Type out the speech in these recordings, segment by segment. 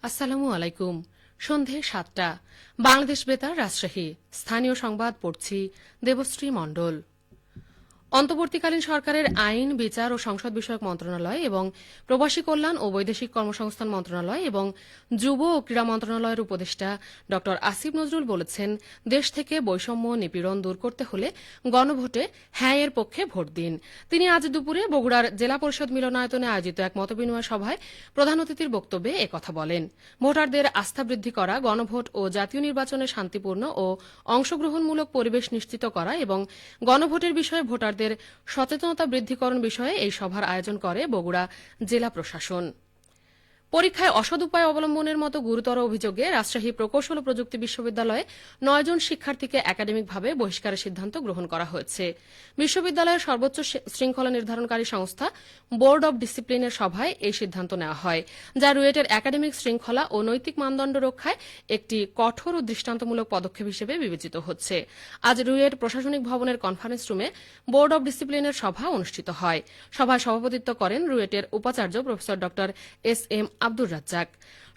আসসালামু আলাইকুম। সন্ধে ৭টা। বাংলাদেশ বেতার রাজশাহী। স্থানীয় সংবাদ পড়ছি দেবশ্রী মণ্ডল। অন্তর্বর্তীকালীন সরকারের আইন, বিচার ও সংসদ বিষয়ক মন্ত্রণালয় এবং প্রবাসী কল্যাণ ও বৈদেশিক কর্মসংস্থান মন্ত্রণালয় এবং যুব ও ক্রীড়া মন্ত্রণালয়ের উপদেষ্টা ড আসিফ নজরুল বলেছেন, দেশ থেকে বৈষম্য নিপীড়ন দূর করতে হলে গণভোটে হ্যাঁ এর পক্ষে ভোট দিন। তিনি আজ দুপুরে বগুড়ার জেলা পরিষদ মিলনায়তনে আয়োজিত এক মতবিনিময় সভায় প্রধান অতিথির বক্তব্যে একথা বলেন। ভোটারদের আস্থা বৃদ্ধি করা, গণভোট ও জাতীয় নির্বাচনে শান্তিপূর্ণ ও অংশগ্রহণমূলক পরিবেশ নিশ্চিত করা এবং গণভোটের বিষয়ে ভোটারদের সচেতনতা বৃদ্ধিকরণ বিষয়ে এই সভার আয়োজন করে বগুড়া জেলা প্রশাসন। পরীক্ষায় অসৎ উপায় অবলম্বনের মতো গুরুতর অভিযোগে রাজশাহী প্রকৌশল ও প্রযুক্তি বিশ্ববিদ্যালয়ে ৯ জন শিক্ষার্থীকে একাডেমিকভাবে বহিষ্কারের সিদ্ধান্ত গ্রহণ করা হয়েছে। বিশ্ববিদ্যালয়ের সর্বোচ্চ শৃঙ্খলা নির্ধারণকারী সংস্থা বোর্ড অব ডিসিপ্লিনের সভায় এই সিদ্ধান্ত নেওয়া হয়, যা রুয়েটের একাডেমিক শৃঙ্খলা ও নৈতিক মানদণ্ড রক্ষায় একটি কঠোর ও দৃষ্টান্তমূলক পদক্ষেপ হিসেবে বিবেচিত হচ্ছে। আজ রুয়েট প্রশাসনিক ভবনের কনফারেন্স রুমে বোর্ড অব ডিসিপ্লিনের সভা অনুষ্ঠিত হয়। সভায় সভাপতিত্ব করেন রুয়েটের উপাচার্য প্রফেসর ড এস এম আব্দুর রাজ্জাক।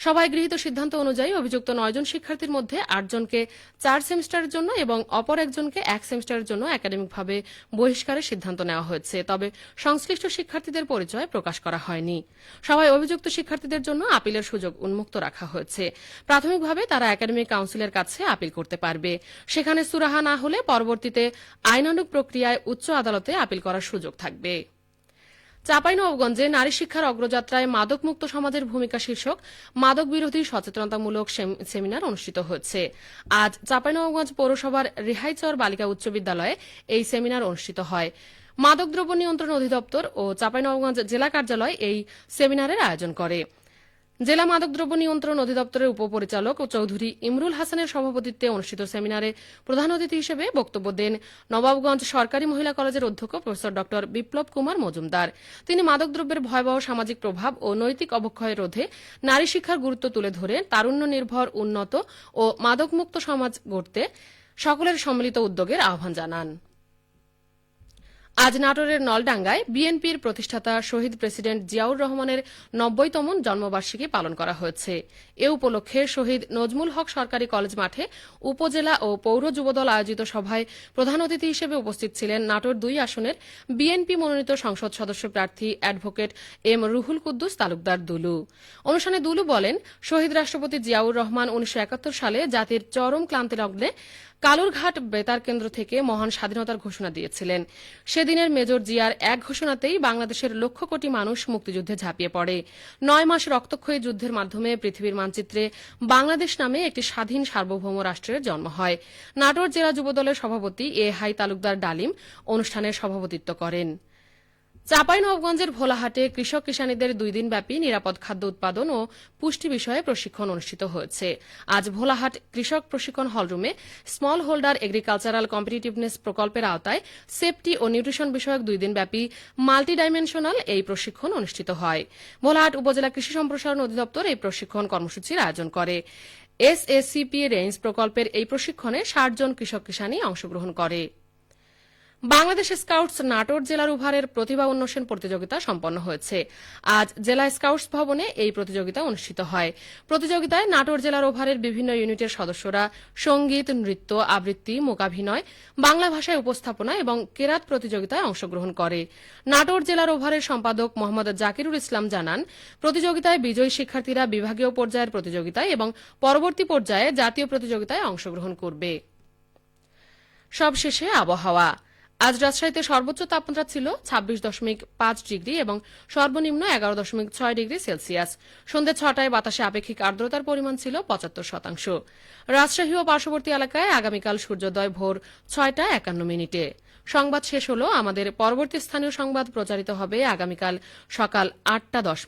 সভায় গৃহীত সিদ্ধান্ত অনুযায়ী অভিযুক্ত ৯ জন শিক্ষার্থীর মধ্যে ৮ জনকে ৪ সেমিস্টারের জন্য এবং অপর একজনকে ১ সেমিস্টারের জন্য একাডেমিকভাবে বহিষ্কারের সিদ্ধান্ত নেওয়া হয়েছে, তবে সংশ্লিষ্ট শিক্ষার্থীদের পরিচয় প্রকাশ করা হয়নি। সভায় অভিযুক্ত শিক্ষার্থীদের জন্য আপিলের সুযোগ উন্মুক্ত রাখা হয়েছে। প্রাথমিকভাবে তারা একাডেমিক কাউন্সিলের কাছে আপিল করতে পারবে। সেখানে সুরাহা না হলে পরবর্তীতে আইনানুগ প্রক্রিয়ায় উচ্চ আদালতে আপিল করার সুযোগ থাকবে। চাঁপাইনবাবগঞ্জে নারী শিক্ষার অগ্রযাত্রায় মাদকমুক্ত সমাজের ভূমিকা শীর্ষক মাদক বিরোধী সচেতনতামূলক সেমিনার অনুষ্ঠিত হয়েছে। আজ চাঁপাইনবাবগঞ্জ পৌরসভার রেহাইচর বালিকা উচ্চ বিদ্যালয়ে এই সেমিনার অনুষ্ঠিত হয়। মাদকদ্রব্য নিয়ন্ত্রণ অধিদপ্তর ও চাঁপাইনবাবগঞ্জ জেলা কার্যালয় এই সেমিনারের আয়োজন করে। জেলা মাদকদ্রব্য নিয়ন্ত্রণ অধিদপ্তরের উপপরিচালক ও চৌধুরী ইমরুল হাসানের সভাপতিত্বে অনুষ্ঠিত সেমিনারে প্রধান অতিথি হিসেবে বক্তব্য দেন নবাবগঞ্জ সরকারি মহিলা কলেজের অধ্যক্ষ প্রফেসর ড বিপ্লব কুমার মজুমদার। তিনি মাদকদ্রব্যের ভয়াবহ সামাজিক প্রভাব ও নৈতিক অবক্ষয় রোধে নারী শিক্ষার গুরুত্ব তুলে ধরে তারুণ্য নির্ভর, উন্নত ও মাদকমুক্ত সমাজ গড়তে সকলের সম্মিলিত উদ্যোগের আহ্বান জানান। আজ নাটোরের নলডাঙ্গায় বিএনপির প্রতিষ্ঠাতা শহীদ প্রেসিডেন্ট জিয়াউর রহমানের ৯০তম জন্মবার্ষিকী পালন করা হয়েছে। এ উপলক্ষে শহীদ নজমুল হক সরকারি কলেজ মাঠে উপজেলা ও পৌর যুবদল আয়োজিত সভায় প্রধান অতিথি হিসেবে উপস্থিত ছিলেন নাটোর ২ আসনের বিএনপি মনোনীত সংসদ সদস্য প্রার্থী অ্যাডভোকেট এম রুহুল কুদ্দুস তালুকদার দুলু। অনুষ্ঠানে দুলু বলেন, শহীদ রাষ্ট্রপতি জিয়াউর রহমান ১৯৭১ সালে জাতির চরম ক্লান্তিলগ্নে কালুরঘাট বেতার কেন্দ্র থেকে মহান স্বাধীনতার ঘোষণা দিয়েছিলেন। সেদিনের মেজর জিয়ার এক ঘোষণাতেই বাংলাদেশের লক্ষ কোটি মানুষ মুক্তিযুদ্ধে ঝাঁপিয়ে পড়ে। ৯ মাস রক্তক্ষয়ী যুদ্ধের মাধ্যমে পৃথিবীর মানচিত্রে বাংলাদেশ নামে একটি স্বাধীন সার্বভৌম রাষ্ট্রের জন্ম হয়। নাটোর জেলা যুবদলের সভাপতি এ হাই তালুকদার ডালিম অনুষ্ঠানের সভাপতিত্ব করেন। চাঁপাইনবাবগঞ্জের ভোলাহাটে কৃষক কিষানীদের ২ দিনব্যাপী নিরাপদ খাদ্য উৎপাদন ও পুষ্টি বিষয়ে প্রশিক্ষণ অনুষ্ঠিত হয়েছে। আজ ভোলাহাট কৃষক প্রশিক্ষণ হলরুমে স্মল হোল্ডার এগ্রিকালচারাল কম্পিটিটিভনেস প্রকল্পের আওতায় সেফটি ও নিউট্রিশন বিষয়ক ২ দিনব্যাপী মাল্টি ডাইমেনশনাল এই প্রশিক্ষণ অনুষ্ঠিত হয়। ভোলাহাট উপজেলা কৃষি সম্প্রসারণ অধিদপ্তর এই প্রশিক্ষণ কর্মসূচির আয়োজন করে। এসএসসিপি রেঞ্জ প্রকল্পের এই প্রশিক্ষণে ৬০ জন কৃষক কিষানী অংশগ্রহণ করে। বাংলাদেশ স্কাউটস নাটোর জেলার উভারের প্রতিভা উন্মোচন প্রতিযোগিতা সম্পন্ন হয়েছে। আজ জেলা স্কাউটস ভবনে এই প্রতিযোগিতা অনুষ্ঠিত হয়। প্রতিযোগিতায় নাটোর জেলার ওভারের বিভিন্ন ইউনিটের সদস্যরা সঙ্গীত, নৃত্য, আবৃত্তি, মূকাভিনয়, বাংলা ভাষায় উপস্থাপনা এবং কেরাত প্রতিযোগিতায় অংশগ্রহণ করে। নাটোর জেলার ওভারের সম্পাদক মোহাম্মদ জাকিরুল ইসলাম জানান, প্রতিযোগিতায় বিজয়ী শিক্ষার্থীরা বিভাগীয় পর্যায়ের প্রতিযোগিতায় এবং পরবর্তী পর্যায়ে জাতীয় প্রতিযোগিতায় অংশগ্রহণ করবে। সবশেষে আবহাওয়া। আজ রাজশাহীতে সর্বোচ্চ তাপমাত্রা ছিল ২৬.৫ ডিগ্রি এবং সর্বনিম্ন ১১.৬ ডিগ্রি সেলসিয়াস। সন্ধ্যে ৬টায় বাতাসে আপেক্ষিক আর্দ্রতার পরিমাণ ছিল ৭৫%। রাজশাহী ও পার্শ্ববর্তী এলাকায় আগামীকাল সূর্যোদয় ভোর ৬টা৫১। সংবাদ শেষ হল। আমাদের পরবর্তী স্থানীয় সংবাদ প্রচারিত হবে আগামীকাল সকাল ৮টা ১০।